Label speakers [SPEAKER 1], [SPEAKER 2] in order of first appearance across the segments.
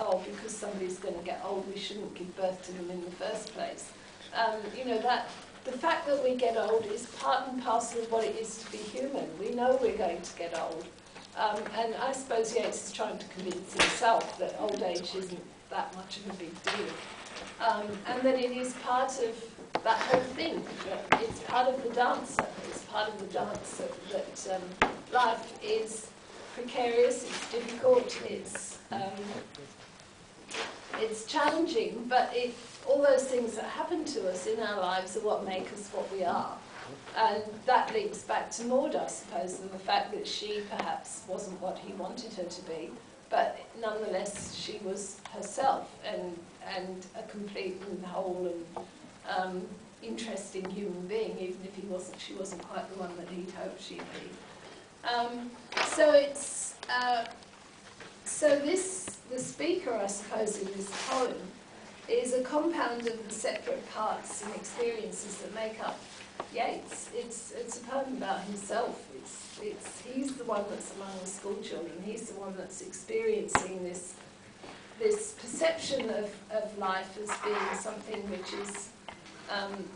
[SPEAKER 1] oh, because somebody's going to get old, we shouldn't give birth to them in the first place. You know, that the fact that we get old is part and parcel of what it is to be human. We know we're going to get old. And I suppose Yeats is trying to convince himself that old age isn't that much of a big deal. And that it is part of that whole thing. That it's part of the dancer. It's part of the dance that life is precarious, it's difficult, it's challenging, but all those things that happen to us in our lives are what make us what we are. And that links back to Maud, I suppose, and the fact that she perhaps wasn't what he wanted her to be, but nonetheless she was herself and a complete and whole and interesting human being, even if she wasn't quite the one that he'd hoped she'd be. The speaker, I suppose, in this poem is a compound of the separate parts and experiences that make up Yeats. It's a poem about himself. He's the one that's among the school children. He's the one that's experiencing this perception of life as being something which is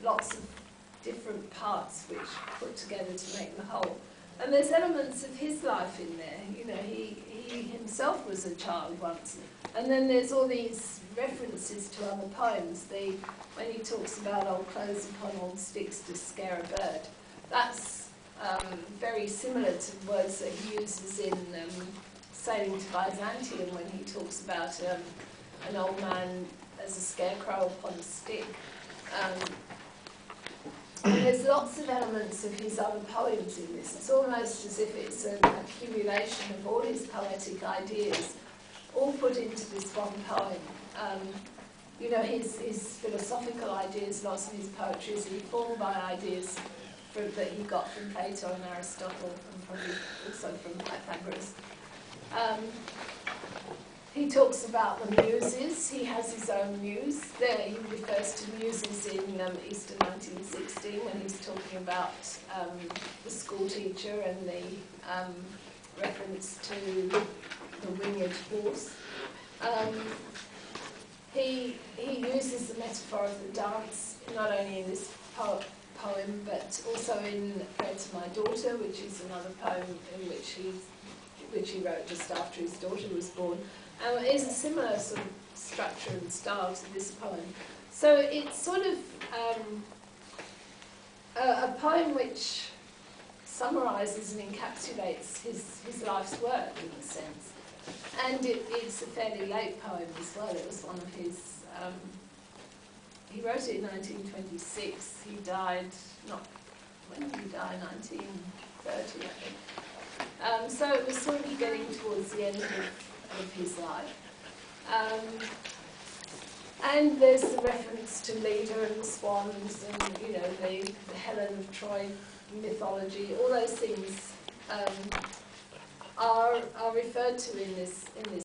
[SPEAKER 1] lots of different parts which put together to make the whole. And there's elements of his life in there. You know, he himself was a child once. And then there's all these references to other poems. When he talks about old clothes upon old sticks to scare a bird, that's very similar to words that he uses in Sailing to Byzantium when he talks about an old man as a scarecrow upon a stick. And there's lots of elements of his other poems in this. It's almost as if it's an accumulation of all his poetic ideas, all put into this one poem. You know, his philosophical ideas, lots of his poetry is informed by ideas that he got from Plato and Aristotle, and probably also from Pythagoras. He talks about the muses. He has his own muse. There he refers to muses in Easter 1916 when he's talking about the school teacher and the reference to the winged horse. He uses the metaphor of the dance not only in this poem but also in Prayer to My Daughter, which is another poem in which he wrote just after his daughter was born. It is a similar sort of structure and style to this poem. So it's sort of a poem which summarises and encapsulates his life's work in a sense. And it's a fairly late poem as well. It was one of his... he wrote it in 1926. He died, when did he die? 1930, I think. So it was sort of getting towards the end of his life. And there's the reference to Leda and the swans and, you know, the Helen of Troy mythology. All those things are referred to in this